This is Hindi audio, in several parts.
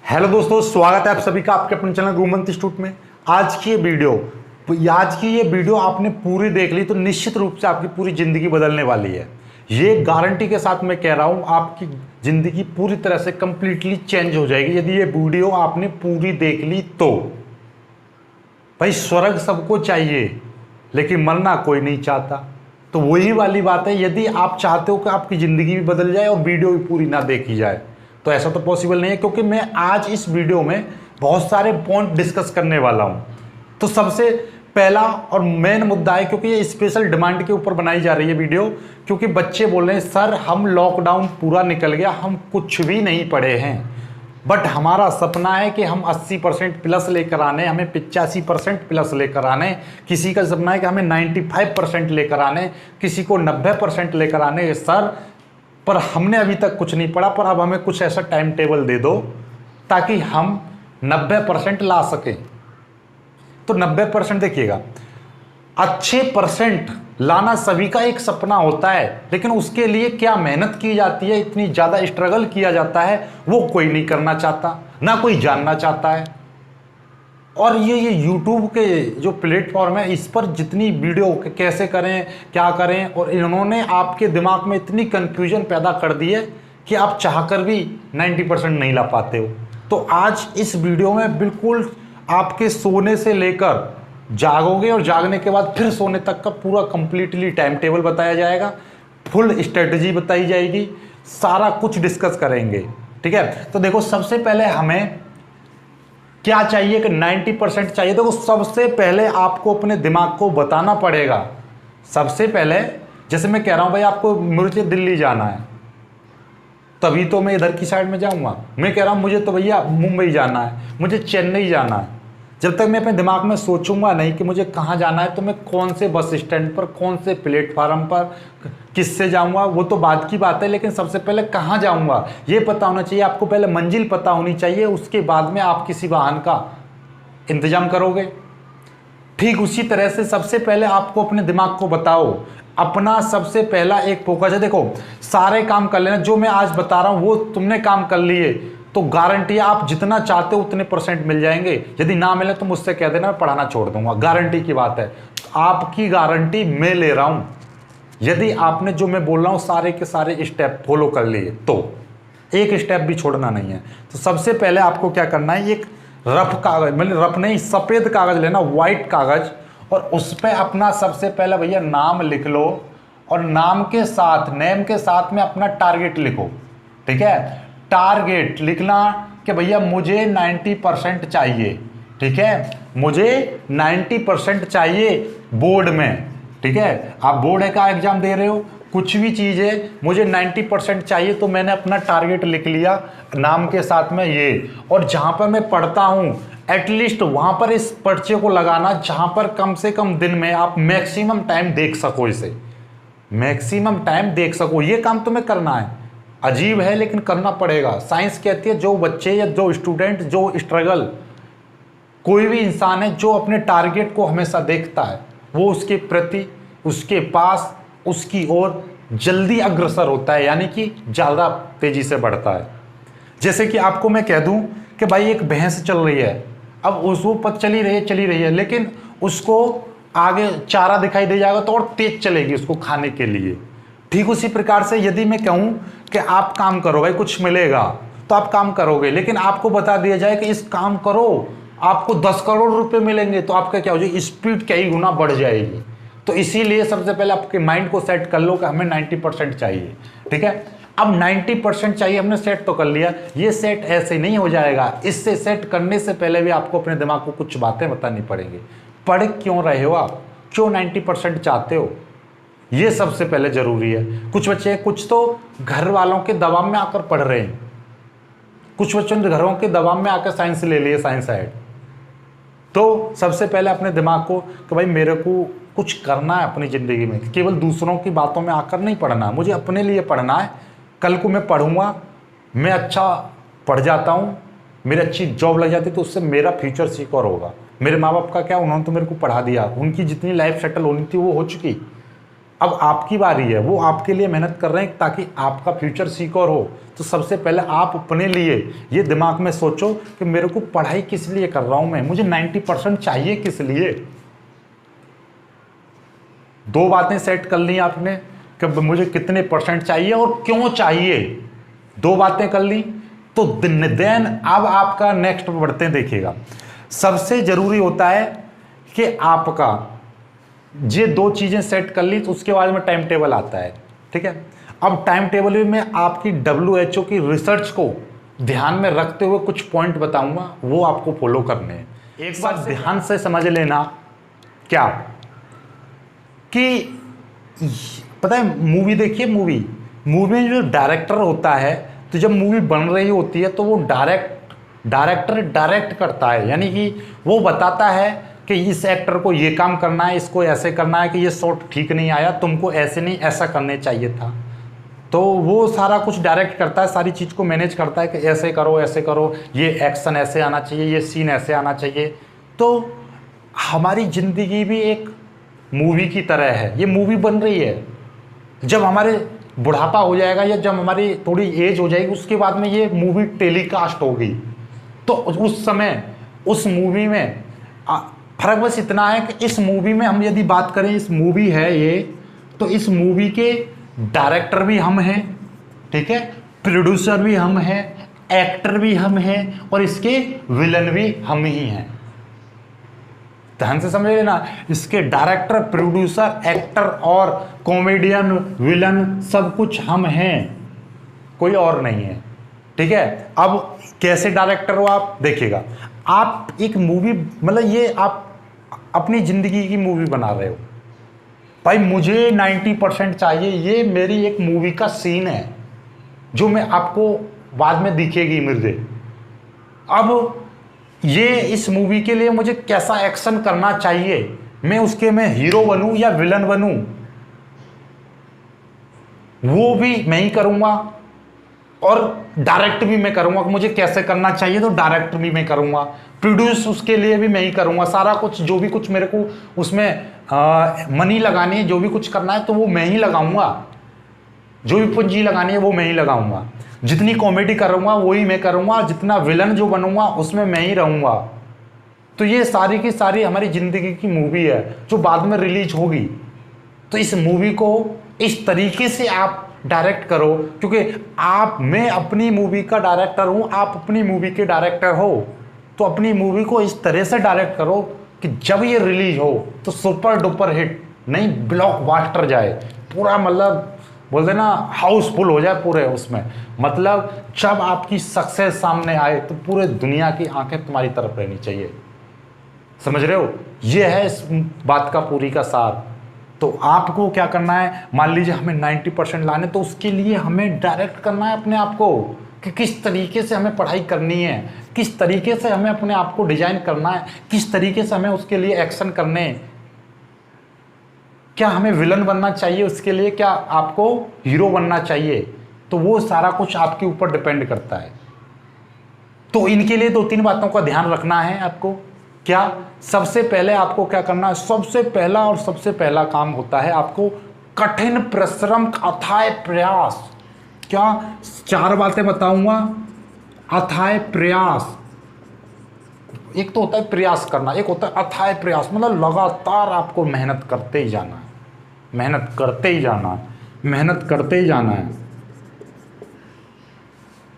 हेलो दोस्तों, स्वागत है आप सभी का आपके अपने चैनल गुरुमंत्र इंस्टीट्यूट में। आज की ये वीडियो आपने पूरी देख ली तो निश्चित रूप से आपकी पूरी ज़िंदगी बदलने वाली है। ये गारंटी के साथ मैं कह रहा हूँ, आपकी ज़िंदगी पूरी तरह से कंप्लीटली चेंज हो जाएगी यदि ये वीडियो आपने पूरी देख ली तो। भाई स्वर्ग सबको चाहिए लेकिन मरना कोई नहीं चाहता। तो वही वाली बात है, यदि आप चाहते हो कि आपकी ज़िंदगी भी बदल जाए और वीडियो भी पूरी ना देखी जाए तो ऐसा तो पॉसिबल नहीं है, क्योंकि मैं आज इस वीडियो में बहुत सारे पॉइंट डिस्कस करने वाला हूं। तो सबसे पहला और मेन मुद्दा है, क्योंकि ये स्पेशल डिमांड के ऊपर बनाई जा रही है वीडियो, क्योंकि बच्चे बोल रहे हैं सर हम लॉकडाउन पूरा निकल गया, हम कुछ भी नहीं पढ़े हैं, बट हमारा सपना है कि हम 80% प्लस लेकर आने, हमें 85% प्लस लेकर आने, किसी का सपना है कि हमें 95% लेकर आने, किसी को 90% लेकर आने। सर पर हमने अभी तक कुछ नहीं पढ़ा, पर अब हमें कुछ ऐसा टाइम टेबल दे दो ताकि हम 90% ला सकें। तो 90% देखिएगा, अच्छे परसेंट लाना सभी का एक सपना होता है, लेकिन उसके लिए क्या मेहनत की जाती है, इतनी ज़्यादा स्ट्रगल किया जाता है, वो कोई नहीं करना चाहता, ना कोई जानना चाहता है। और ये YouTube के जो प्लेटफॉर्म है, इस पर जितनी वीडियो कैसे करें, क्या करें, और इन्होंने आपके दिमाग में इतनी कंफ्यूजन पैदा कर दी है कि आप चाहकर भी 90% नहीं ला पाते हो। तो आज इस वीडियो में बिल्कुल आपके सोने से लेकर जागोगे और जागने के बाद फिर सोने तक का पूरा कंप्लीटली टाइम टेबल बताया जाएगा, फुल स्ट्रेटजी बताई जाएगी, सारा कुछ डिस्कस करेंगे। ठीक है, तो देखो सबसे पहले हमें क्या चाहिए कि 90% चाहिए। देखो सबसे पहले आपको अपने दिमाग को बताना पड़ेगा। सबसे पहले जैसे मैं कह रहा हूं भाई आपको मुझे दिल्ली जाना है, तभी तो मैं इधर की साइड में जाऊंगा। मैं कह रहा हूं मुझे तो भैया मुंबई जाना है, मुझे चेन्नई जाना है, जब तक मैं अपने दिमाग में सोचूंगा नहीं कि मुझे कहाँ जाना है, तो मैं कौन से बस स्टैंड पर, कौन से प्लेटफार्म पर, किससे जाऊंगा, वो तो बाद की बात है, लेकिन सबसे पहले कहाँ जाऊंगा ये पता होना चाहिए आपको। पहले मंजिल पता होनी चाहिए, उसके बाद में आप किसी वाहन का इंतजाम करोगे। ठीक उसी तरह से सबसे पहले आपको अपने दिमाग को बताओ, अपना सबसे पहला एक फोकस है। देखो सारे काम कर लेना, जो मैं आज बता रहा हूँ वो तुमने काम कर लिए तो गारंटी है आप जितना चाहते हो उतने परसेंट मिल जाएंगे। यदि ना मिले तो मुझसे कह देना, मैं पढ़ाना छोड़ दूंगा, गारंटी की बात है। तो आपकी गारंटी मैं ले रहा हूं, यदि आपने जो मैं बोल रहा हूं सारे के सारे स्टेप फॉलो कर लिए तो एक स्टेप भी छोड़ना नहीं है। तो सबसे पहले आपको क्या करना है, एक रफ कागज, मतलब रफ नहीं, सफेद कागज लेना, व्हाइट कागज, और उस पर अपना सबसे पहले भैया नाम लिख लो, और नाम के साथ, नेम के साथ में अपना टारगेट लिखो। ठीक है, टारगेट लिखना कि भैया मुझे 90% चाहिए। ठीक है, मुझे 90% चाहिए बोर्ड में। ठीक है, आप बोर्ड का एग्जाम दे रहे हो, कुछ भी चीज़ है, मुझे 90% चाहिए, तो मैंने अपना टारगेट लिख लिया नाम के साथ में ये। और जहाँ पर मैं पढ़ता हूँ एटलीस्ट वहाँ पर इस पर्चे को लगाना जहाँ पर कम से कम दिन में आप मैक्सिमम टाइम देख सको, इसे मैक्सिमम टाइम देख सको। ये काम तुम्हें करना है। अजीब है लेकिन करना पड़ेगा। साइंस कहती है जो बच्चे या जो स्टूडेंट जो स्ट्रगल, कोई भी इंसान है जो अपने टारगेट को हमेशा देखता है, वो उसके प्रति, उसके पास, उसकी ओर जल्दी अग्रसर होता है, यानी कि ज़्यादा तेजी से बढ़ता है। जैसे कि आपको मैं कह दूं कि भाई एक भैंस चल रही है, अब उसको पत चली रही है, लेकिन उसको आगे चारा दिखाई दे जाएगा तो और तेज चलेगी उसको खाने के लिए। ठीक उसी प्रकार से यदि मैं कहूं कि आप काम करो भाई कुछ मिलेगा, तो आप काम करोगे, लेकिन आपको बता दिया जाए कि इस काम करो आपको 10 करोड़ रुपए मिलेंगे, तो आपका क्या हो जाएगी, स्पीड कई गुना बढ़ जाएगी। तो इसीलिए सबसे पहले आपके माइंड को सेट कर लो कि हमें 90% चाहिए। ठीक है, अब 90% चाहिए, हमने सेट तो कर लिया, ये सेट ऐसे नहीं हो जाएगा। इससे सेट करने से पहले भी आपको अपने दिमाग को कुछ बातें बतानी पड़ेंगी। पढ़ क्यों रहे हो आप, क्यों 90% चाहते हो, ये सबसे पहले जरूरी है। कुछ बच्चे, कुछ तो घर वालों के दबाव में आकर पढ़ रहे हैं, कुछ बच्चों ने घरों के दबाव में आकर साइंस ले लिए, साइंस साइड। तो सबसे पहले अपने दिमाग को कि भाई मेरे को कुछ करना है अपनी ज़िंदगी में, केवल दूसरों की बातों में आकर नहीं पढ़ना, मुझे अपने लिए पढ़ना है। कल को मैं पढ़ूंगा, मैं अच्छा पढ़ जाता हूँ, मेरी अच्छी जॉब लग जाती, तो उससे मेरा फ्यूचर सिक्योर होगा। मेरे माँ बाप का क्या, उन्होंने तो मेरे को पढ़ा दिया, उनकी जितनी लाइफ सेटल होनी थी वो हो चुकी। अब आपकी बारी है, वो आपके लिए मेहनत कर रहे हैं ताकि आपका फ्यूचर सिक्योर हो। तो सबसे पहले आप अपने लिए ये दिमाग में सोचो कि मेरे को पढ़ाई किस लिए कर रहा हूं मैं, मुझे 90% चाहिए किस लिए। 2 बातें सेट कर ली आपने कि मुझे कितने परसेंट चाहिए और क्यों चाहिए, 2 बातें कर ली। तो देन अब आपका नेक्स्ट बढ़ते हैं, देखिएगा सबसे जरूरी होता है कि आपका ये 2 चीजें सेट कर ली, तो उसके बाद में टाइम टेबल आता है। ठीक है, अब टाइम टेबल में आपकी WHO की रिसर्च को ध्यान में रखते हुए कुछ पॉइंट बताऊंगा, वो आपको फॉलो करने हैं। एक बात ध्यान से समझ लेना, क्या कि पता है, मूवी देखिए, मूवी में जो डायरेक्टर होता है, तो जब मूवी बन रही होती है तो वो डायरेक्टर डायरेक्ट करता है, यानी कि वो बताता है कि इस एक्टर को ये काम करना है, इसको ऐसे करना है, कि ये शॉट ठीक नहीं आया, तुमको ऐसे नहीं ऐसा करने चाहिए था। तो वो सारा कुछ डायरेक्ट करता है, सारी चीज़ को मैनेज करता है कि ऐसे करो, ये एक्शन ऐसे आना चाहिए, ये सीन ऐसे आना चाहिए। तो हमारी ज़िंदगी भी एक मूवी की तरह है, ये मूवी बन रही है। जब हमारे बुढ़ापा हो जाएगा या जब हमारी थोड़ी एज हो जाएगी, उसके बाद में ये मूवी टेलीकास्ट होगी, तो उस समय उस मूवी में फर्क बस इतना है कि इस मूवी में हम यदि बात करें, इस मूवी है ये, तो इस मूवी के डायरेक्टर भी हम हैं, ठीक है, प्रोड्यूसर भी हम हैं, एक्टर भी हम हैं, और इसके विलन भी हम ही हैं। ध्यान से समझ लेना, इसके डायरेक्टर, प्रोड्यूसर, एक्टर और कॉमेडियन, विलन सब कुछ हम हैं, कोई और नहीं है। ठीक है, अब कैसे डायरेक्टर हो आप देखिएगा, आप एक मूवी, मतलब ये आप अपनी जिंदगी की मूवी बना रहे हो। भाई मुझे 90% चाहिए, ये मेरी एक मूवी का सीन है जो मैं आपको बाद में दिखेगी मुझे। अब ये इस मूवी के लिए मुझे कैसा एक्शन करना चाहिए, मैं उसके में हीरो बनूं या विलन बनूं, वो भी मैं ही करूंगा, और डायरेक्ट भी मैं करूंगा। मुझे कैसे करना चाहिए तो डायरेक्ट भी मैं करूंगा, प्रोड्यूस उसके लिए भी मैं ही करूंगा, सारा कुछ जो भी कुछ मेरे को उसमें मनी लगानी है, जो भी कुछ करना है तो वो मैं ही लगाऊंगा, जो भी पूंजी लगानी है वो मैं ही लगाऊंगा, जितनी कॉमेडी करूंगा वही मैं करूंगा, जितना विलन जो बनूंगा उसमें मैं ही रहूंगा। तो ये सारी की सारी हमारी जिंदगी की मूवी है जो बाद में रिलीज होगी। तो इस मूवी को इस तरीके से आप डायरेक्ट करो, क्योंकि मैं अपनी मूवी का डायरेक्टर हूं, आप अपनी मूवी के डायरेक्टर हो, तो अपनी मूवी को इस तरह से डायरेक्ट करो कि जब ये रिलीज हो तो सुपर डुपर हिट नहीं, ब्लॉकबस्टर जाए पूरा, मतलब बोलते ना हाउसफुल हो जाए पूरे उसमें। मतलब जब आपकी सक्सेस सामने आए तो पूरे दुनिया की आंखें तुम्हारी तरफ रहनी चाहिए। समझ रहे हो, ये है इस बात का पूरी का सार। तो आपको क्या करना है, मान लीजिए हमें 90% लाने, तो उसके लिए हमें डायरेक्ट करना है अपने आप को कि किस तरीके से हमें पढ़ाई करनी है, किस तरीके से हमें अपने आप को डिजाइन करना है, किस तरीके से हमें उसके लिए एक्शन करने हैं। क्या हमें विलन बनना चाहिए उसके लिए, क्या आपको हीरो बनना चाहिए, तो वो सारा कुछ आपके ऊपर डिपेंड करता है। तो इनके लिए 2-3 बातों का ध्यान रखना है आपको। क्या, सबसे पहले आपको क्या करना है, सबसे पहला काम होता है आपको कठिन परिश्रम, अथाह प्रयास। क्या 4 बातें बताऊंगा, अथाह प्रयास। एक तो होता है प्रयास करना, एक होता है अथाह प्रयास, मतलब लगातार आपको मेहनत करते ही जाना है, मेहनत करते ही जाना है, मेहनत करते ही जाना है,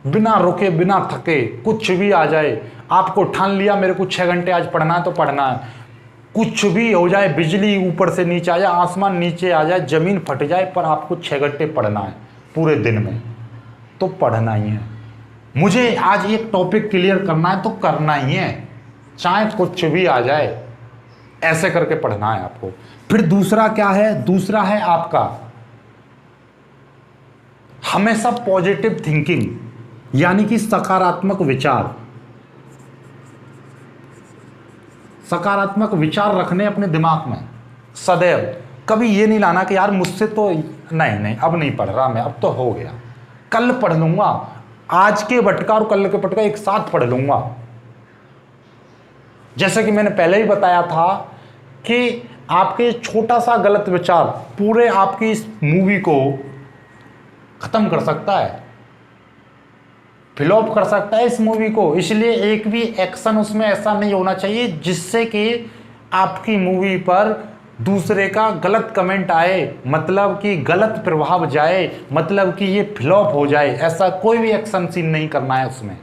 बिना रुके बिना थके। कुछ भी आ जाए, आपको ठान लिया मेरे को 6 घंटे आज पढ़ना है तो पढ़ना है, कुछ भी हो जाए, बिजली ऊपर से नीचे आ जाए, आसमान नीचे आ जाए, जमीन फट जाए, पर आपको 6 घंटे पढ़ना है पूरे दिन में, तो पढ़ना ही है। मुझे आज एक टॉपिक क्लियर करना है तो करना ही है, चाहे कुछ भी आ जाए, ऐसे करके पढ़ना है आपको। फिर दूसरा क्या है, दूसरा है आपका हमेशा पॉजिटिव थिंकिंग, यानी कि सकारात्मक विचार। सकारात्मक विचार रखने अपने दिमाग में सदैव। कभी ये नहीं लाना कि यार मुझसे तो नहीं अब नहीं पढ़ रहा मैं, अब तो हो गया, कल पढ़ लूंगा, आज के बटका और कल के बटका एक साथ पढ़ लूंगा। जैसे कि मैंने पहले ही बताया था कि आपके छोटा सा गलत विचार पूरे आपकी इस मूवी को खत्म कर सकता है, फ्लॉप कर सकता है इस मूवी को। इसलिए एक भी एक्शन उसमें ऐसा नहीं होना चाहिए जिससे कि आपकी मूवी पर दूसरे का गलत कमेंट आए, मतलब कि गलत प्रभाव जाए, मतलब कि ये फ्लॉप हो जाए। ऐसा कोई भी एक्शन सीन नहीं करना है उसमें।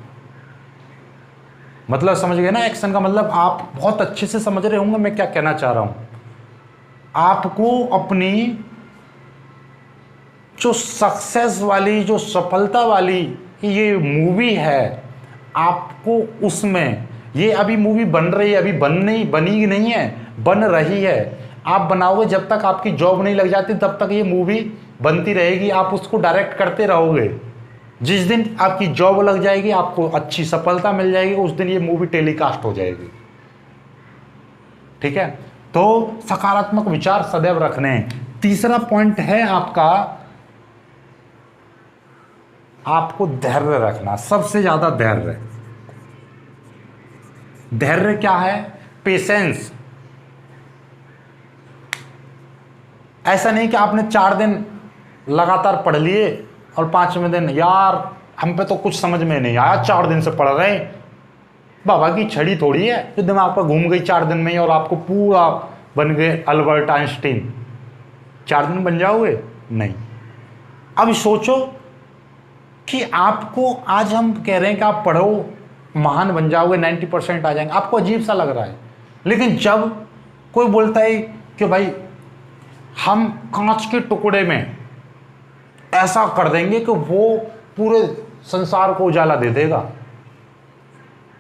मतलब समझ गए ना एक्शन का मतलब? आप बहुत अच्छे से समझ रहे होंगे मैं क्या कहना चाह रहा हूं। आपको अपनी जो सक्सेस वाली, जो सफलता वाली ये मूवी है, आपको उसमें, ये अभी मूवी बन रही है, अभी बनी नहीं है, बन रही है। आप बनाओगे, जब तक आपकी जॉब नहीं लग जाती तब तक ये मूवी बनती रहेगी, आप उसको डायरेक्ट करते रहोगे। जिस दिन आपकी जॉब लग जाएगी, आपको अच्छी सफलता मिल जाएगी, उस दिन ये मूवी टेलीकास्ट हो जाएगी। ठीक है, तो सकारात्मक विचार सदैव रखने हैं। तीसरा पॉइंट है आपको धैर्य रखना, सबसे ज्यादा धैर्य। धैर्य क्या है? पेशेंस। ऐसा नहीं कि आपने 4 दिन लगातार पढ़ लिए और 5वें दिन यार हम पे तो कुछ समझ में नहीं आया, 4 दिन से पढ़ रहे हैं। बाबा की छड़ी थोड़ी है जो दिमाग पर घूम गई 4 दिन में ही और आपको पूरा बन गए अल्बर्ट आइंस्टीन। 4 दिन बन जाओगे? नहीं। अब सोचो कि आपको आज हम कह रहे हैं कि आप पढ़ो, महान बन जाओगे, 90% आ जाएंगे, आपको अजीब सा लग रहा है। लेकिन जब कोई बोलता है कि भाई हम कांच के टुकड़े में ऐसा कर देंगे कि वो पूरे संसार को उजाला दे देगा,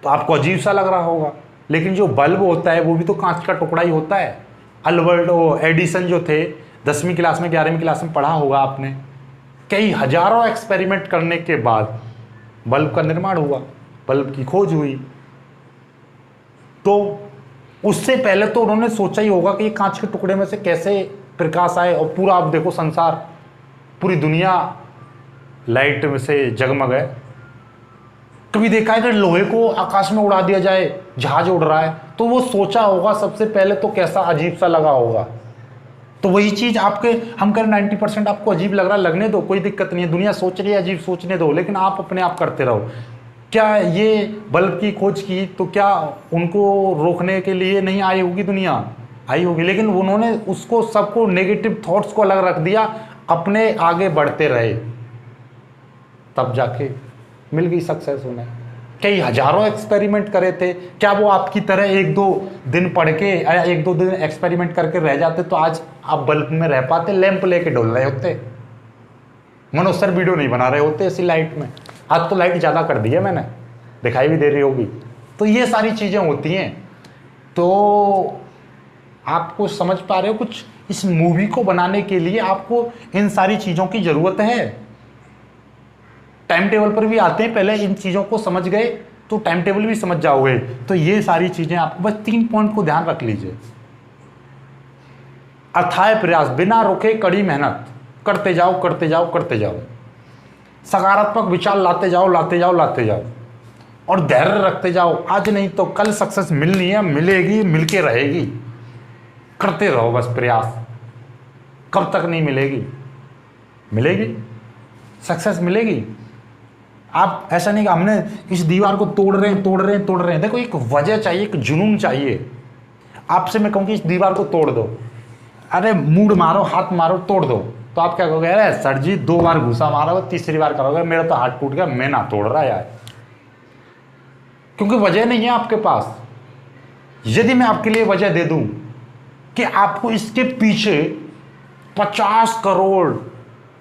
तो आपको अजीब सा लग रहा होगा। लेकिन जो बल्ब होता है वो भी तो कांच का टुकड़ा ही होता है। अल्बर्ट एडिसन जो थे, 10वीं क्लास में 11वीं क्लास में पढ़ा होगा आपने, कई हजारों एक्सपेरिमेंट करने के बाद बल्ब का निर्माण हुआ, बल्ब की खोज हुई। तो उससे पहले तो उन्होंने सोचा ही होगा कि ये कांच के टुकड़े में से कैसे प्रकाश आए, और पूरा आप देखो संसार, पूरी दुनिया लाइट में से जगमग है। कभी देखा है कि लोहे को आकाश में उड़ा दिया जाए, जहाज उड़ रहा है, तो वो सोचा होगा सबसे पहले तो कैसा अजीब सा लगा होगा। तो वही चीज आपके, हम कह 90% आपको अजीब लग रहा है, लगने दो, कोई दिक्कत नहीं है। दुनिया सोच रही है अजीब, सोचने दो, लेकिन आप अपने आप करते रहो। क्या ये बल्ब की खोज की तो क्या उनको रोकने के लिए नहीं आई होगी दुनिया? आई होगी, लेकिन उन्होंने उसको सबको नेगेटिव थॉट्स को अलग रख दिया, अपने आगे बढ़ते रहे, तब जाके मिल गई सक्सेस उन्हें। कई हजारों एक्सपेरिमेंट करे थे। क्या वो आपकी तरह 1-2 दिन पढ़ के या 1-2 दिन एक्सपेरिमेंट करके रह जाते तो आज आप बल्ब में रह पाते? लैंप लेके डोल रहे होते, मनोज सर वीडियो नहीं बना रहे होते ऐसी लाइट में। आज तो लाइट ज़्यादा कर दी है मैंने, दिखाई भी दे रही होगी। तो ये सारी चीज़ें होती हैं। तो आपको समझ पा रहे हो कुछ? इस मूवी को बनाने के लिए आपको इन सारी चीज़ों की ज़रूरत है। टाइम टेबल पर भी आते हैं, पहले इन चीज़ों को समझ गए तो टाइम टेबल भी समझ जाओगे। तो ये सारी चीज़ें आपको, बस 3 पॉइंट को ध्यान रख लीजिए। अथाह प्रयास, बिना रुके कड़ी मेहनत, करते जाओ करते जाओ करते जाओ। सकारात्मक विचार लाते जाओ लाते जाओ लाते जाओ, और धैर्य रखते जाओ। आज नहीं तो कल सक्सेस मिलनी है, मिलेगी, मिलके रहेगी। करते रहो बस प्रयास। कब तक नहीं मिलेगी? मिलेगी, सक्सेस मिलेगी। आप ऐसा नहीं कि हमने इस दीवार को तोड़ रहे हैं। देखो एक वजह चाहिए, एक जुनून चाहिए। आपसे मैं कहूँ कि इस दीवार को तोड़ दो, अरे मूड मारो, हाथ मारो, तोड़ दो, तो आप क्या कहोगे? अरे सर जी 2 बार घुसा मारा, 3री बार करोगे मेरा तो हाथ टूट गया, मैं ना तोड़ रहा यार। क्योंकि वजह नहीं है आपके पास। यदि मैं आपके लिए वजह दे दूं कि आपको इसके पीछे 50 करोड़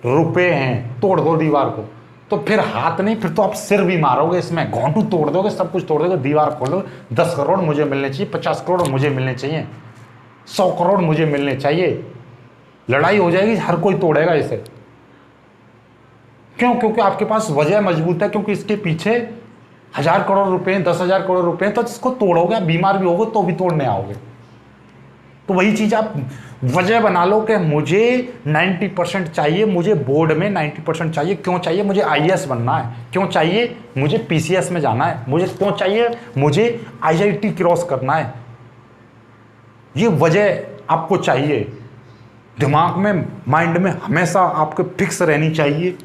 रुपए हैं, तोड़ दो दीवार को, तो फिर हाथ नहीं, फिर तो आप सिर भी मारोगे, इसमें घोंटू तोड़ दोगे, सब कुछ तोड़ दोगे, दीवार खोलो। 10 करोड़ मुझे मिलने चाहिए, 50 करोड़ मुझे मिलने चाहिए, 100 करोड़ मुझे मिलने चाहिए। लड़ाई हो जाएगी, हर कोई तोड़ेगा इसे। क्यों? क्योंकि आपके पास वजह मजबूत है, क्योंकि इसके पीछे 1000 करोड़ रुपए, 10,000 करोड़ रुपए, तो इसको तोड़ोगे। बीमार भी होगे तो भी तोड़ने आओगे। तो वही चीज आप वजह बना लो कि मुझे 90% चाहिए, मुझे बोर्ड में 90% चाहिए। क्यों चाहिए? मुझे IAS बनना है। क्यों चाहिए? मुझे PCS में जाना है। मुझे क्यों चाहिए? मुझे IIT क्रॉस करना है। ये वजह आपको चाहिए, दिमाग में, माइंड में हमेशा आपको फिक्स रहनी चाहिए।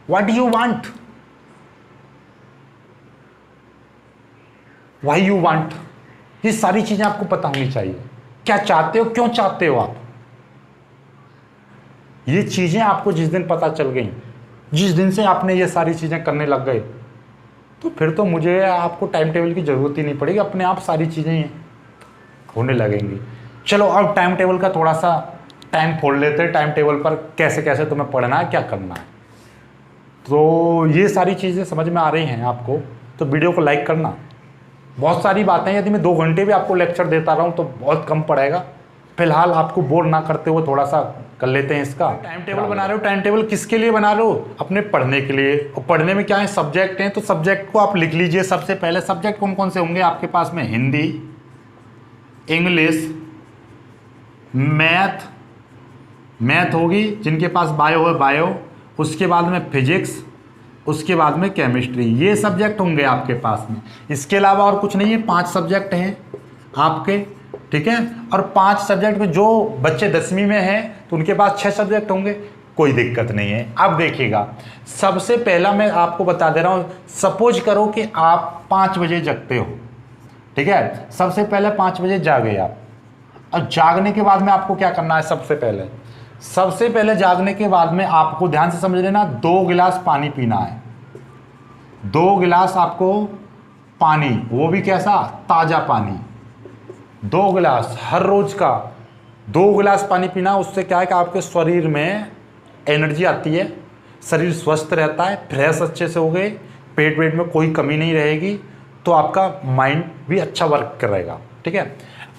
What do you want, why you want, ये सारी चीजें आपको पता होनी चाहिए। क्या चाहते हो, क्यों चाहते हो आप, ये चीजें आपको जिस दिन पता चल गई, जिस दिन से आपने ये सारी चीजें करने लग गए, तो फिर तो मुझे आपको टाइम टेबल की जरूरत ही नहीं पड़ेगी, अपने आप सारी चीजें होने लगेंगी। चलो अब टाइम टेबल का थोड़ा सा टाइम फोड़ लेते हैं, टाइम टेबल पर कैसे कैसे तुम्हें पढ़ना है, क्या करना है। तो ये सारी चीज़ें समझ में आ रही हैं आपको, तो वीडियो को लाइक करना। बहुत सारी बातें, यदि मैं 2 घंटे भी आपको लेक्चर देता रहूँ तो बहुत कम पड़ेगा। फिलहाल आपको बोर ना करते हुए थोड़ा सा कर लेते हैं इसका। टाइम टेबल बना रहे हो, टाइम टेबल किसके लिए बना रहे हो, अपने पढ़ने के लिए। और पढ़ने में क्या है, सब्जेक्ट हैं, तो सब्जेक्ट को आप लिख लीजिए। सबसे पहले सब्जेक्ट कौन कौन से होंगे आपके पास में, हिंदी, इंग्लिश, मैथ होगी, जिनके पास बायो है बायो, उसके बाद में फिजिक्स, उसके बाद में केमिस्ट्री, ये सब्जेक्ट होंगे आपके पास में। इसके अलावा और कुछ नहीं है, 5 सब्जेक्ट हैं आपके, ठीक है। और 5 सब्जेक्ट में जो बच्चे 10वीं में हैं तो उनके पास 6 सब्जेक्ट होंगे, कोई दिक्कत नहीं है। अब देखिएगा, सबसे पहला मैं आपको बता दे रहा हूँ, सपोज करो कि आप 5 बजे जगते हो, ठीक है। सबसे पहले 5 बजे जागे आप, और जागने के बाद में आपको क्या करना है, सबसे पहले जागने के बाद में आपको ध्यान से समझ लेना, 2 गिलास पानी पीना है। 2 गिलास आपको पानी, वो भी कैसा, ताजा पानी, 2 गिलास हर रोज का 2 गिलास पानी पीना। उससे क्या है कि आपके शरीर में एनर्जी आती है, शरीर स्वस्थ रहता है, फ्रेश अच्छे से हो गए, पेट वेट में कोई कमी नहीं रहेगी, तो आपका माइंड भी अच्छा वर्क करेगा, ठीक है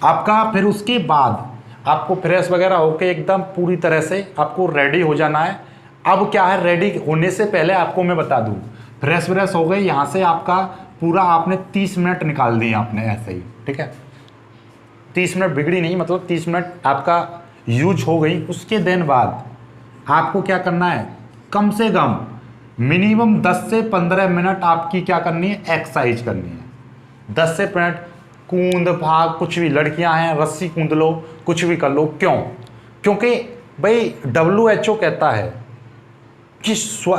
आपका। फिर उसके बाद आपको फ्रेश वगैरह होके एकदम पूरी तरह से आपको रेडी हो जाना है। अब क्या है, रेडी होने से पहले आपको मैं बता दूं, फ्रेश व्रेश हो गए, यहाँ से आपका पूरा आपने 30 मिनट निकाल दिए आपने ऐसे ही, ठीक है। 30 मिनट बिगड़ी नहीं, मतलब 30 मिनट आपका यूज हो गई। उसके दिन बाद आपको क्या करना है, कम से कम मिनिमम 10 से 15 मिनट आपकी क्या करनी है, एक्सरसाइज करनी है। 10 से मिनट कूद भाग, कुछ भी, लड़कियां हैं रस्सी कूद लो, कुछ भी कर लो। क्यों, क्योंकि भाई WHO कहता है कि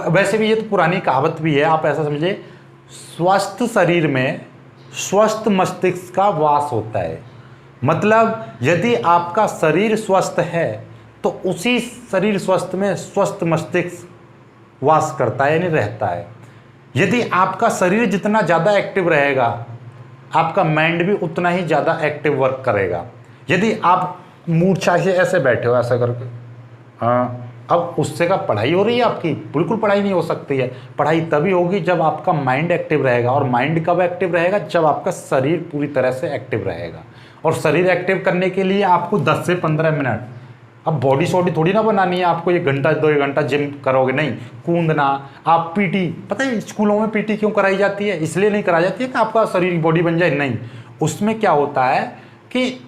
वैसे भी ये तो पुरानी कहावत भी है, आप ऐसा समझिए, स्वस्थ शरीर में स्वस्थ मस्तिष्क का वास होता है। मतलब यदि आपका शरीर स्वस्थ है तो उसी शरीर स्वस्थ में स्वस्थ मस्तिष्क वास करता है, यानी रहता है। यदि आपका शरीर जितना ज़्यादा एक्टिव रहेगा, आपका माइंड भी उतना ही ज़्यादा एक्टिव वर्क करेगा। यदि आप मूर्छा से ऐसे बैठे हो ऐसा करके, हाँ, अब उससे का पढ़ाई हो रही है आपकी, बिल्कुल पढ़ाई नहीं हो सकती है। पढ़ाई तभी होगी जब आपका माइंड एक्टिव रहेगा। और माइंड कब एक्टिव रहेगा, जब आपका शरीर पूरी तरह से एक्टिव रहेगा। और शरीर एक्टिव करने के लिए आपको 10 से 15 मिनट, अब बॉडी शॉडी थोड़ी ना बनानी है आपको, 1 घंटा 2 घंटा जिम करोगे, नहीं, कूदना। आप पीटी, पता है स्कूलों में पीटी क्यों कराई जाती है, इसलिए नहीं कराई जाती है कि आपका शरीर बॉडी बन जाए, नहीं। उसमें क्या होता है कि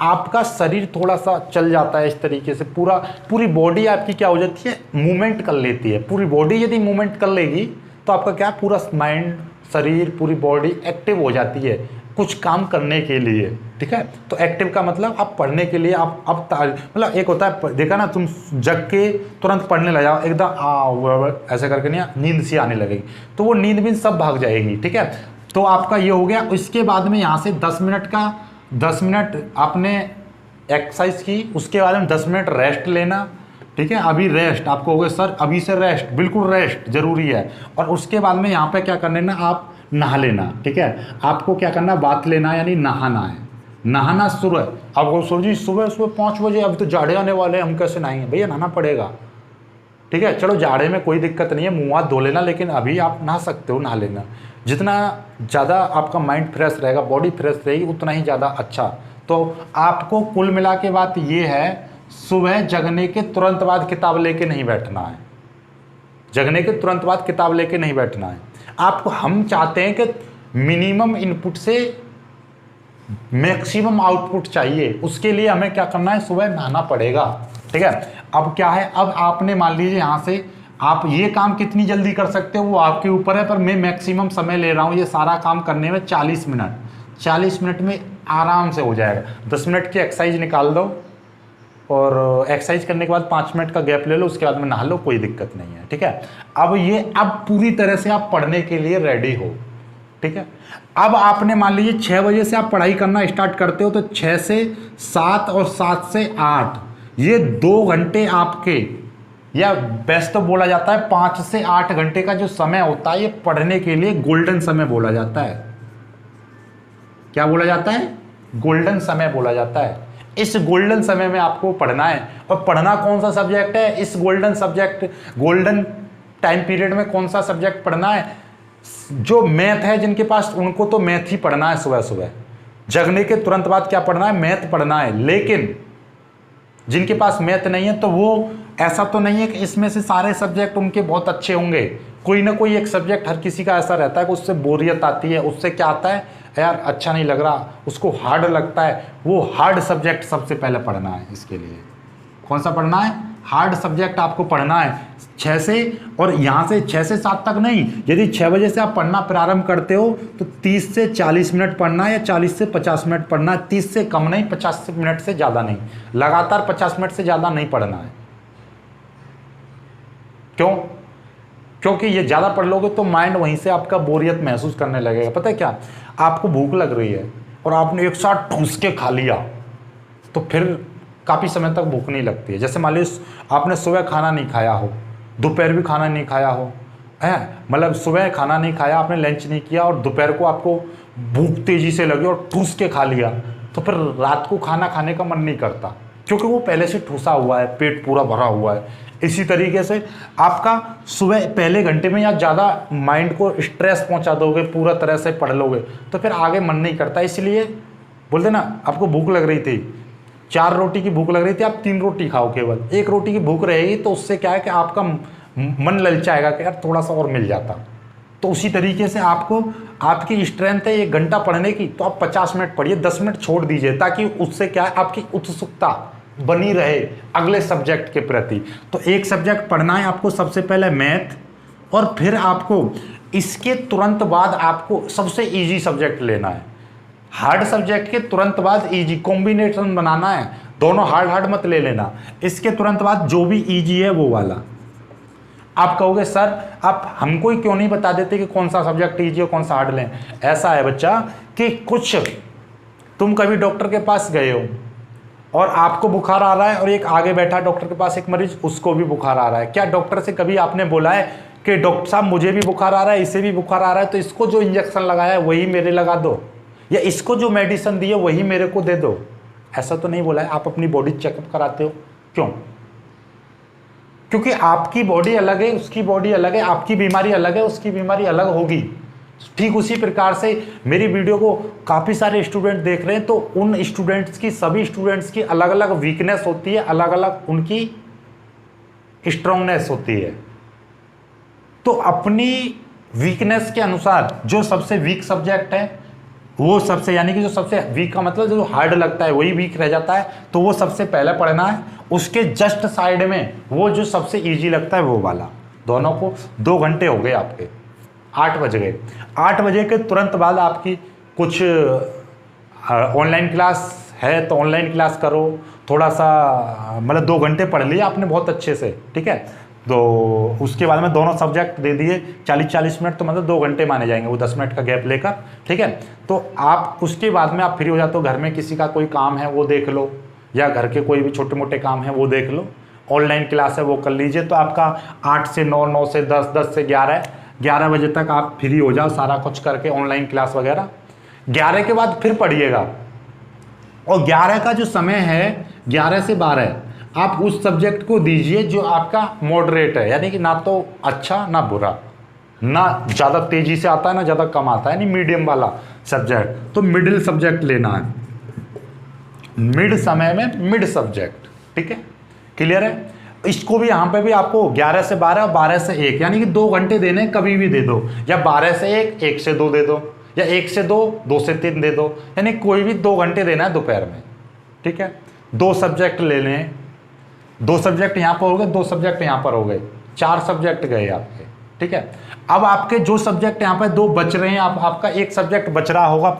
आपका शरीर थोड़ा सा चल जाता है इस तरीके से, पूरी बॉडी आपकी क्या हो जाती है, मूवमेंट कर लेती है। पूरी बॉडी यदि मूवमेंट कर लेगी तो आपका क्या, पूरा माइंड, शरीर, पूरी बॉडी एक्टिव हो जाती है कुछ काम करने के लिए, ठीक है। तो एक्टिव का मतलब आप पढ़ने के लिए, आप अब मतलब एक होता है, देखा ना, तुम जग के तुरंत पढ़ने लग जाओ, एकदम ऐसे करके नहीं, नींद सी आने लगेगी, तो वो नींद भी सब भाग जाएगी, ठीक है। तो आपका ये हो गया। इसके बाद में यहाँ से 10 मिनट आपने एक्सरसाइज की, उसके बाद में 10 मिनट रेस्ट लेना, ठीक है। अभी रेस्ट आपको हो गया, सर अभी से रेस्ट, बिल्कुल रेस्ट जरूरी है। और उसके बाद में यहाँ पे क्या करना है ना, आप नहा लेना, ठीक है। आपको क्या करना, बात लेना, यानी नहाना है। नहाना सुबह, अब सोच जी सुबह 5 बजे, अभी तो जाड़े आने वाले हैं, हम कैसे नहाएंगे, भैया नहाना पड़ेगा, ठीक है। चलो जाड़े में कोई दिक्कत नहीं है, मुँह हाथ धो लेना, लेकिन अभी आप नहा सकते हो, नहा लेना। जितना ज़्यादा आपका माइंड फ्रेश रहेगा, बॉडी फ्रेश रहेगी, उतना ही ज़्यादा अच्छा। तो आपको कुल मिला के बात ये है, सुबह जगने के तुरंत बाद किताब लेके नहीं बैठना है, जगने के तुरंत बाद किताब लेके नहीं बैठना है आपको। हम चाहते हैं कि मिनिमम इनपुट से मैक्सिमम आउटपुट चाहिए, उसके लिए हमें क्या करना है, सुबह नहाना पड़ेगा, ठीक है। अब क्या है, अब आपने मान लीजिए यहाँ से आप ये काम कितनी जल्दी कर सकते हो वो आपके ऊपर है, पर मैं मैक्सिमम समय ले रहा हूँ ये सारा काम करने में 40 मिनट। 40 मिनट में आराम से हो जाएगा। 10 मिनट की एक्सरसाइज निकाल दो और एक्सरसाइज करने के बाद 5 मिनट का गैप ले लो, उसके बाद में नहा लो, कोई दिक्कत नहीं है। ठीक है, अब पूरी तरह से आप पढ़ने के लिए रेडी हो। ठीक है, अब आपने मान लीजिए 6 बजे से आप पढ़ाई करना स्टार्ट करते हो, तो 6 से 7 और 7 से 8 ये 2 घंटे आपके, या बेस्ट तो बोला जाता है 5 से 8 घंटे का जो समय होता है ये पढ़ने के लिए गोल्डन समय बोला जाता है। क्या बोला जाता है? गोल्डन समय बोला जाता है। इस गोल्डन समय में आपको पढ़ना है। और पढ़ना कौन सा सब्जेक्ट है? इस गोल्डन टाइम पीरियड में कौन सा सब्जेक्ट पढ़ना है? जो मैथ है जिनके पास, उनको तो मैथ ही पढ़ना है। सुबह सुबह जगने के तुरंत बाद क्या पढ़ना है? मैथ पढ़ना है। लेकिन जिनके पास मैथ नहीं है तो वो, ऐसा तो नहीं है कि इसमें से सारे सब्जेक्ट उनके बहुत अच्छे होंगे। कोई ना कोई एक सब्जेक्ट हर किसी का ऐसा रहता है कि उससे बोरियत आती है, उससे क्या आता है, यार अच्छा नहीं लग रहा, उसको हार्ड लगता है। वो हार्ड सब्जेक्ट सबसे पहले पढ़ना है। इसके लिए कौन सा पढ़ना है? हार्ड सब्जेक्ट आपको पढ़ना है 6 से, और यहाँ से 6 से 7 तक नहीं। यदि 6 बजे से आप पढ़ना प्रारंभ करते हो तो 30 से 40 मिनट पढ़ना है, या 40 से 50 मिनट पढ़ना है। 30 से कम नहीं, 50 मिनट से ज़्यादा नहीं। लगातार 50 मिनट से ज़्यादा नहीं पढ़ना है। क्यों? क्योंकि ये ज़्यादा पढ़ लोगे तो माइंड वहीं से आपका बोरियत महसूस करने लगेगा। पता है क्या? आपको भूख लग रही है और आपने एक साथ ठूस के खा लिया तो फिर काफ़ी समय तक भूख नहीं लगती है। जैसे मान लीजिए आपने सुबह खाना नहीं खाया हो, दोपहर भी खाना नहीं खाया हो, है मतलब सुबह खाना नहीं खाया, आपने लंच नहीं किया और दोपहर को आपको भूख तेज़ी से लगी और ठूस के खा लिया, तो फिर रात को खाना खाने का मन नहीं करता, क्योंकि वो पहले से ठूसा हुआ है, पेट पूरा भरा हुआ है। इसी तरीके से आपका सुबह पहले घंटे में या ज़्यादा माइंड को स्ट्रेस पहुंचा दोगे, पूरा तरह से पढ़ लोगे तो फिर आगे मन नहीं करता। इसलिए बोलते ना, आपको भूख लग रही थी, 4 रोटी की भूख लग रही थी, आप 3 रोटी खाओ, केवल 1 रोटी की भूख रहेगी, तो उससे क्या है कि आपका मन ललचाएगा कि यार थोड़ा सा और मिल जाता। तो उसी तरीके से आपको, आपकी स्ट्रेंथ है 1 घंटा पढ़ने की, तो आप 50 मिनट पढ़िए, 10 मिनट छोड़ दीजिए, ताकि उससे क्या है, आपकी उत्सुकता बनी रहे अगले सब्जेक्ट के प्रति। तो एक सब्जेक्ट पढ़ना है आपको सबसे पहले मैथ, और फिर आपको इसके तुरंत बाद आपको सबसे इजी सब्जेक्ट लेना है। हार्ड सब्जेक्ट के तुरंत बाद इजी कॉम्बिनेशन बनाना है, दोनों हार्ड मत ले लेना। इसके तुरंत बाद जो भी इजी है वो वाला। आप कहोगे सर आप हमको ही क्यों नहीं बता देते कि कौन सा सब्जेक्ट इजी और कौन सा हार्ड लें? ऐसा है बच्चा कि कुछ, तुम कभी डॉक्टर के पास गए हो और आपको बुखार आ रहा है, और एक आगे बैठा डॉक्टर के पास एक मरीज, उसको भी बुखार आ रहा है। क्या डॉक्टर से कभी आपने बोला है कि डॉक्टर साहब मुझे भी बुखार आ रहा है, इसे भी बुखार आ रहा है, तो इसको जो इंजेक्शन लगाया है वही मेरे लगा दो, या इसको जो मेडिसिन दी है वही मेरे को दे दो? ऐसा तो नहीं बोला है। आप अपनी बॉडी चेकअप कराते हो, क्यों? क्योंकि आपकी बॉडी अलग है, उसकी बॉडी अलग है, आपकी बीमारी अलग है, उसकी बीमारी अलग होगी। ठीक उसी प्रकार से मेरी वीडियो को काफ़ी सारे स्टूडेंट देख रहे हैं, तो उन स्टूडेंट्स की, सभी स्टूडेंट्स की अलग अलग वीकनेस होती है, अलग अलग उनकी स्ट्रांगनेस होती है। तो अपनी वीकनेस के अनुसार जो सबसे वीक सब्जेक्ट है वो सबसे, यानी कि जो सबसे वीक का मतलब जो हार्ड लगता है वही वीक रह जाता है, तो वो सबसे पहले पढ़ना है। उसके जस्ट साइड में वो जो सबसे इजी लगता है वो वाला। दोनों को 2 घंटे हो गए आपके, 8 बज गए। 8 बजे के तुरंत बाद आपकी कुछ ऑनलाइन क्लास है तो ऑनलाइन क्लास करो, थोड़ा सा मतलब 2 घंटे पढ़ लिया आपने बहुत अच्छे से, ठीक है। तो उसके बाद में दोनों सब्जेक्ट दे दिए 40-40 मिनट, तो मतलब 2 घंटे माने जाएंगे, वो 10 मिनट का गैप लेकर, ठीक है। तो आप उसके बाद में आप फ्री हो जाते हो, घर में किसी का कोई काम है वो देख लो, या घर के कोई भी छोटे मोटे काम है वो देख लो, ऑनलाइन क्लास है वो कर लीजिए। तो आपका 8 से 9, 9 से 10, 10 से 11 बजे तक आप फ्री हो जाओ सारा कुछ करके, ऑनलाइन क्लास वगैरह। 11 के बाद फिर पढ़िएगा, और 11 का जो समय है 11 से 12 आप उस सब्जेक्ट को दीजिए जो आपका मॉडरेट है, यानी कि ना तो अच्छा ना बुरा, ना ज़्यादा तेज़ी से आता है ना ज़्यादा कम आता है, यानी मीडियम वाला सब्जेक्ट। तो मिडिल सब्जेक्ट लेना है, मिड समय में मिड सब्जेक्ट, ठीक है, क्लियर है। इसको भी यहाँ पे भी आपको 11 से 12, 12 से 1, यानी कि 2 घंटे देने, कभी भी दे दो, या 12 से 1, 1 से 2 दे दो, या 1 से 2, 2 से 3 दे दो, यानी कोई भी 2 घंटे देना है दोपहर में, ठीक है। 2 सब्जेक्ट ले लें, 2 सब्जेक्ट यहाँ पर हो गए, 2 सब्जेक्ट यहाँ पर हो गए, 4 सब्जेक्ट गए आपके, ठीक है। अब आपके जो सब्जेक्ट यहाँ पे 2 बच रहे हैं, आपका एक सब्जेक्ट बच रहा होगा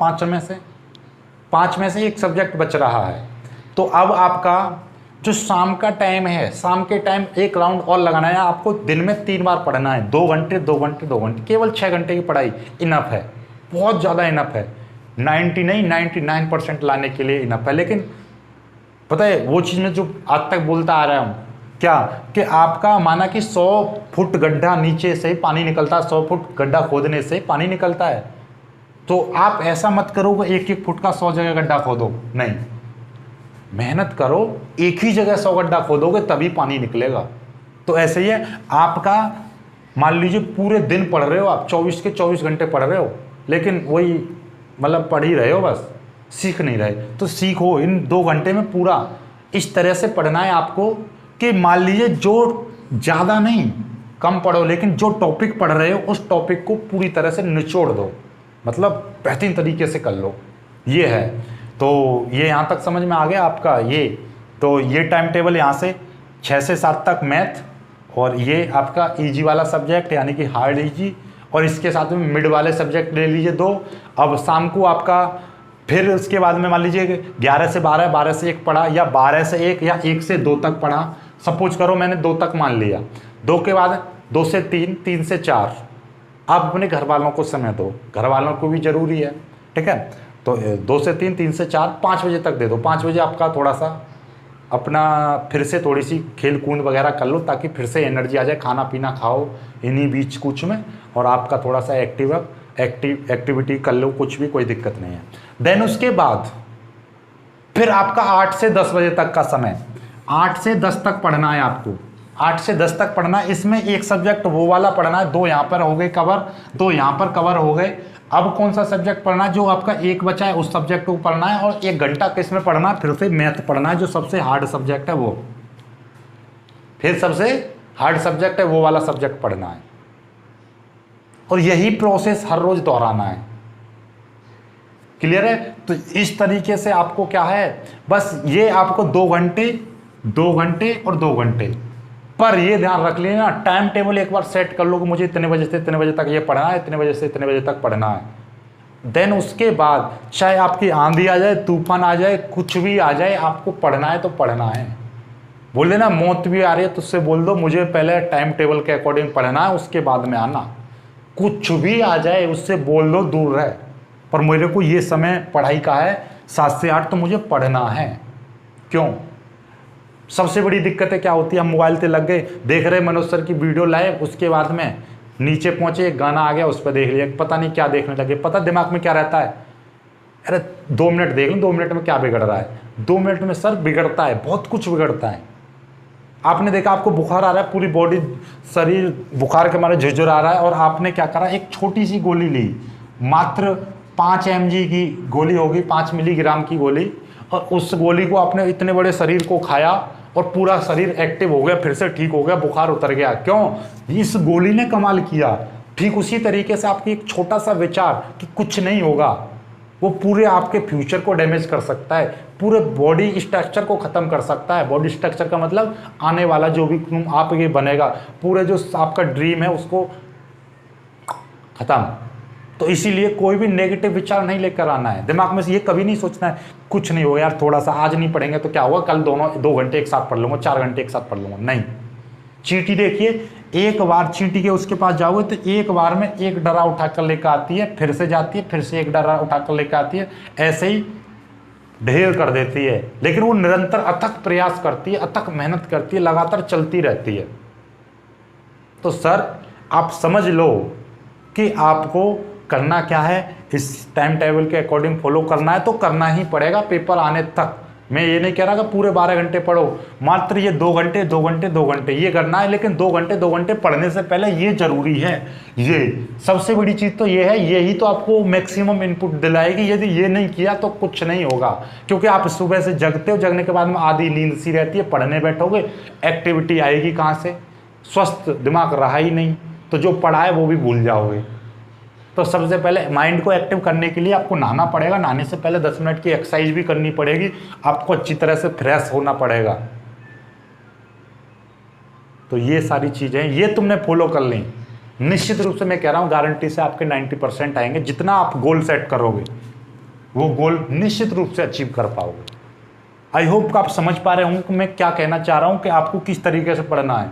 5 में से एक सब्जेक्ट बच रहा है। तो अब आपका जो शाम का टाइम है, शाम के टाइम एक राउंड और लगाना है। आपको दिन में 3 बार पढ़ना है, 2 घंटे 2 घंटे 2 घंटे, केवल 6 घंटे की पढ़ाई इनफ है, बहुत ज़्यादा इनफ है। 90 नहीं 99% लाने के लिए इनफ है। लेकिन पता है वो चीज़ में जो आज तक बोलता आ रहा हूँ क्या, कि आपका माना कि 100 फुट गड्ढा नीचे से ही पानी निकलता है, 100 फुट गड्ढा खोदने से पानी निकलता है। तो आप ऐसा मत करो कि 1-1 फुट का 100 जगह गड्ढा खोदो, नहीं, मेहनत करो, एक ही जगह 100 गड्ढा खोदोगे तभी पानी निकलेगा। तो ऐसे ही है आपका, मान लीजिए पूरे दिन पढ़ रहे हो आप, 24 के 24 घंटे पढ़ रहे हो, लेकिन वही मतलब पढ़ ही रहे हो, बस सीख नहीं रहे। तो सीखो, इन 2 घंटे में पूरा इस तरह से पढ़ना है आपको कि मान लीजिए जो ज़्यादा नहीं कम पढ़ो, लेकिन जो टॉपिक पढ़ रहे हो उस टॉपिक को पूरी तरह से निचोड़ दो, मतलब बेहतरीन तरीके से कर लो। ये है, तो ये यहाँ तक समझ में आ गया आपका ये। तो ये टाइम टेबल यहाँ से 6 से 7 तक मैथ, और ये आपका इजी वाला सब्जेक्ट यानी कि हार्ड इजी, और इसके साथ में मिड वाले सब्जेक्ट ले लीजिए 2। अब शाम को आपका फिर उसके बाद में मान लीजिए 11 से 12, 12 से 1 पढ़ा, या 12 से 1 या 1 से 2 तक पढ़ा। सपोज करो मैंने 2 तक मान लिया, 2 के बाद 2 से 3, 3 से 4। आप अपने घर वालों को समय दो, घर वालों को भी ज़रूरी है, ठीक है। तो 2 से 3, 3 से 4, 5 बजे तक दे दो। 5 बजे आपका थोड़ा सा अपना फिर से थोड़ी सी खेल कूद वगैरह कर लो, ताकि फिर से एनर्जी आ जाए, खाना पीना खाओ इन्हीं बीच कुछ में, और आपका थोड़ा सा एक्टिविटी कर लो, कुछ भी, कोई दिक्कत नहीं है। देन उसके बाद फिर आपका 8 से 10 बजे तक का समय, 8 से 10 तक पढ़ना है आपको, 8 से 10 तक पढ़ना है। इसमें एक सब्जेक्ट वो वाला पढ़ना है, 2 यहाँ पर हो गए कवर, 2 यहाँ पर कवर हो गए। अब कौन सा सब्जेक्ट पढ़ना है, जो आपका एक बचा है उस सब्जेक्ट को पढ़ना है, और 1 घंटा किस में पढ़ना है, फिर से मैथ पढ़ना है, जो सबसे हार्ड सब्जेक्ट है वो, फिर सबसे हार्ड सब्जेक्ट है वो वाला सब्जेक्ट पढ़ना है। और यही प्रोसेस हर रोज दोहराना है। क्लियर है? तो इस तरीके से आपको क्या है, बस ये आपको 2 घंटे 2 घंटे और 2 घंटे, पर ये ध्यान रख लेना, टाइम टेबल एक बार सेट कर लो कि मुझे इतने बजे से इतने बजे तक ये पढ़ना है, इतने बजे से इतने बजे तक पढ़ना है। देन उसके बाद चाहे आपकी आंधी आ जाए, तूफान आ जाए, कुछ भी आ जाए, आपको पढ़ना है तो पढ़ना है। बोले ना मौत भी आ रही है तो उससे बोल दो मुझे पहले टाइम टेबल के अकॉर्डिंग पढ़ना है, उसके बाद में आना। कुछ भी आ जाए उससे बोल दो दूर रहे, पर मेरे को ये समय पढ़ाई का है 7 से 8, तो मुझे पढ़ना है। क्यों? सबसे बड़ी दिक्कत है क्या होती है, हम मोबाइल पे लग गए, देख रहे मनोज सर की वीडियो लाइव, उसके बाद में नीचे पहुंचे एक गाना आ गया, उस पर देख लिया, पता नहीं क्या देखने लगे। पता दिमाग में क्या रहता है, अरे 2 मिनट देख लो, 2 मिनट में क्या बिगड़ रहा है। 2 मिनट में सर बिगड़ता है, बहुत कुछ बिगड़ता है। आपने देखा आपको बुखार आ रहा है, पूरी बॉडी शरीर बुखार के मारे झुरझुरा रहा है, और आपने क्या करा, एक छोटी सी गोली ली, मात्र 5 mg की गोली होगी, 5 मिलीग्राम की गोली, और उस गोली को आपने इतने बड़े शरीर को खाया और पूरा शरीर एक्टिव हो गया, फिर से ठीक हो गया, बुखार उतर गया। क्यों? इस गोली ने कमाल किया। ठीक उसी तरीके से आपकी एक छोटा सा विचार कि कुछ नहीं होगा, वो पूरे आपके फ्यूचर को डैमेज कर सकता है, पूरे बॉडी स्ट्रक्चर को ख़त्म कर सकता है। बॉडी स्ट्रक्चर का मतलब आने वाला जो भी आप ये बनेगा, पूरे जो आपका ड्रीम है उसको ख़त्म। तो इसीलिए कोई भी नेगेटिव विचार नहीं लेकर आना है दिमाग में से। ये कभी नहीं सोचना है कुछ नहीं होगा यार, थोड़ा सा आज नहीं पढ़ेंगे तो क्या होगा, कल 2 घंटे एक साथ पढ़ लूँगा, 4 घंटे एक साथ पढ़ लूँगा। नहीं, चींटी देखिए, एक बार चींटी के उसके पास जाओगे तो एक बार में एक डरा उठा कर लेकर आती है, फिर से जाती है, फिर से एक डरा उठा कर लेकर आती है, ऐसे ही ढेर कर देती है। लेकिन वो निरंतर अथक प्रयास करती है, अथक मेहनत करती है, लगातार चलती रहती है। तो सर आप समझ लो कि आपको करना क्या है, इस टाइम टेबल के अकॉर्डिंग फॉलो करना है तो करना ही पड़ेगा पेपर आने तक। मैं ये नहीं कह रहा कि पूरे 12 घंटे पढ़ो, मात्र ये 2 घंटे 2 घंटे 2 घंटे ये करना है। लेकिन 2 घंटे 2 घंटे पढ़ने से पहले ये जरूरी है, ये सबसे बड़ी चीज़ तो ये है, यही तो आपको मैक्सिमम इनपुट दिलाएगी। यदि ये नहीं किया तो कुछ नहीं होगा, क्योंकि आप सुबह से जगते हो, जगने के बाद में आधी नींद सी रहती है, पढ़ने बैठोगे, एक्टिविटी आएगी कहाँ से, स्वस्थ दिमाग रहा ही नहीं, तो जो पढ़ा है वो भी भूल जाओगे। तो सबसे पहले माइंड को एक्टिव करने के लिए आपको नहाना पड़ेगा, नहाने से पहले 10 मिनट की एक्सरसाइज भी करनी पड़ेगी, आपको अच्छी तरह से फ्रेश होना पड़ेगा। तो ये सारी चीज़ें ये तुमने फॉलो कर ली, निश्चित रूप से मैं कह रहा हूँ गारंटी से आपके 90% आएंगे। जितना आप गोल सेट करोगे वो गोल निश्चित रूप से अचीव कर पाओगे। आई होप आप समझ पा रहे होंगे कि मैं क्या कहना चाह रहा हूँ कि आपको किस तरीके से पढ़ना है।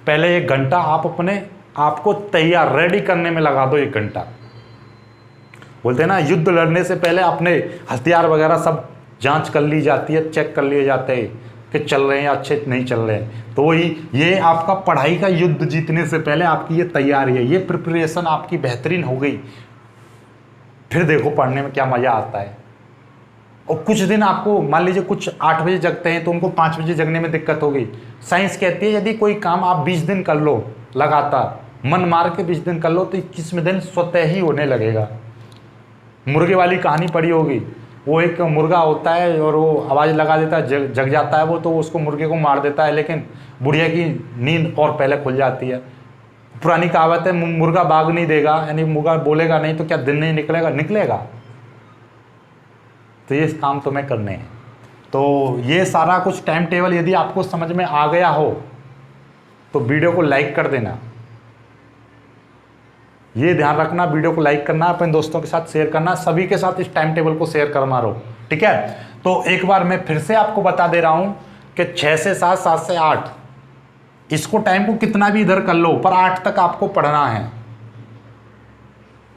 पहले 1 घंटा आप अपने आपको तैयार रेडी करने में लगा दो। 1 घंटा बोलते हैं ना, युद्ध लड़ने से पहले अपने हथियार वगैरह सब जांच कर ली जाती है, चेक कर लिए जाते हैं कि चल रहे हैं या अच्छे नहीं चल रहे हैं। तो वही ये आपका पढ़ाई का युद्ध जीतने से पहले आपकी ये तैयारी है, ये प्रिपरेशन आपकी बेहतरीन हो गई, फिर देखो पढ़ने में क्या मज़ा आता है। और कुछ दिन आपको मान लीजिए कुछ 8 बजे जगते हैं तो उनको 5 बजे जगने में दिक्कत होगी। साइंस कहती है यदि कोई काम आप 20 दिन कर लो लगातार, मन मार के 20 दिन कर लो, तो 21वें दिन स्वतः ही होने लगेगा। मुर्गे वाली कहानी पड़ी होगी, वो एक मुर्गा होता है और वो आवाज़ लगा देता है, जग जाता है वो, तो उसको मुर्गे को मार देता है, लेकिन बुढ़िया की नींद और पहले खुल जाती है। पुरानी कहावत है, मुर्गा भाग नहीं देगा, यानी मुर्गा बोलेगा नहीं तो क्या दिन नहीं निकलेगा? निकलेगा। तो ये काम तुम्हें करने हैं। तो ये सारा कुछ टाइम टेबल यदि आपको समझ में आ गया हो तो वीडियो को लाइक कर देना। ये ध्यान रखना, वीडियो को लाइक करना, अपने दोस्तों के साथ शेयर करना, सभी के साथ इस टाइम टेबल को शेयर कर मारो, ठीक है। तो एक बार मैं फिर से आपको बता दे रहा हूं कि 6 से 7, 7 से 8, इसको टाइम को कितना भी इधर कर लो, पर 8 तक आपको पढ़ना है।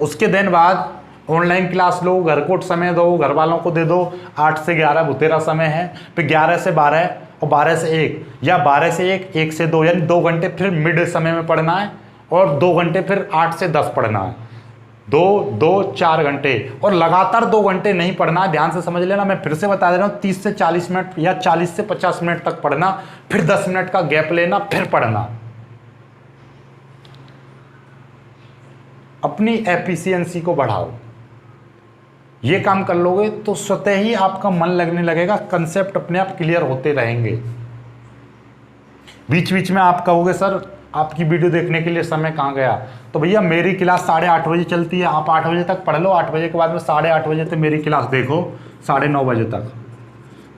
उसके दिन बाद ऑनलाइन क्लास लो, घर को समय दो, घर वालों को दे दो। 8 से 11 बुतेरा समय है, फिर 11 से 12 और 12 से 1 या 12 से 1, 1 से 2, यानी 2 घंटे फिर मिड समय में पढ़ना है, और 2 घंटे फिर 8 से 10 पढ़ना है। 4 घंटे, और लगातार 2 घंटे नहीं पढ़ना। ध्यान से समझ लेना, मैं फिर से बता दे रहा हूँ, 30 से 40 मिनट या 40 से 50 मिनट तक पढ़ना, फिर 10 मिनट का गैप लेना, फिर पढ़ना। अपनी एफिशिएंसी को बढ़ाओ। ये काम कर लोगे तो स्वतः ही आपका मन लगने लगेगा, कंसेप्ट अपने आप क्लियर होते रहेंगे। बीच बीच में आप कहोगे सर आपकी वीडियो देखने के लिए समय कहाँ गया? तो भैया मेरी क्लास 8:30 बजे चलती है, आप 8 बजे तक पढ़ लो। 8 बजे के बाद में 8:30 बजे तक मेरी क्लास देखो, 9:30 बजे तक।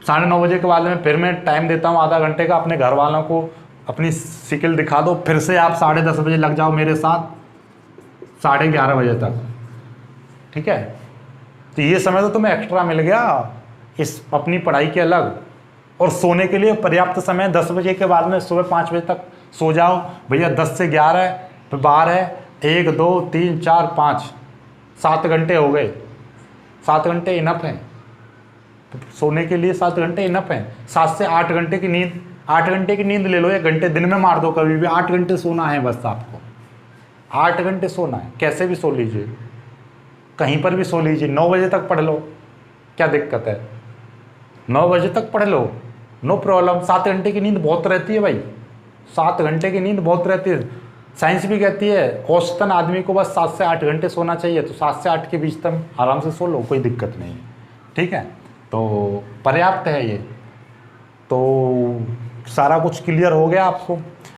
9:30 बजे के बाद में फिर मैं टाइम देता हूँ आधा घंटे का, अपने घर वालों को अपनी शिकिल दिखा दो, फिर से आप 10:30 बजे लग जाओ मेरे साथ 11:30 बजे तक, ठीक है। तो ये समय तो तुम्हें एक्स्ट्रा मिल गया इस अपनी पढ़ाई के अलग। और सोने के लिए पर्याप्त समय, 10 बजे के बाद में सुबह 5 बजे तक सो जाओ भैया। 10 से 11 फिर 12, 1, 2, 3, 4, 5, 7 घंटे हो गए। 7 घंटे इनफ हैं सोने के लिए, 7 घंटे इनफ हैं। 7 से 8 घंटे की नींद, 8 घंटे की नींद ले लो, 1 घंटे दिन में मार दो कभी भी। 8 घंटे सोना है बस आपको, 8 घंटे सोना है, कैसे भी सो लीजिए, कहीं पर भी सो लीजिए। 9 बजे तक पढ़ लो, क्या दिक्कत है? 9 बजे तक पढ़ लो, नो प्रॉब्लम। 7 घंटे की नींद बहुत रहती है भाई, 7 घंटे की नींद बहुत रहती है। साइंस भी कहती है औसतन आदमी को बस 7 से 8 घंटे सोना चाहिए। तो 7 से 8 के बीच तुम आराम से सो लो, कोई दिक्कत नहीं है, ठीक है। तो पर्याप्त है ये। तो सारा कुछ क्लियर हो गया आपको।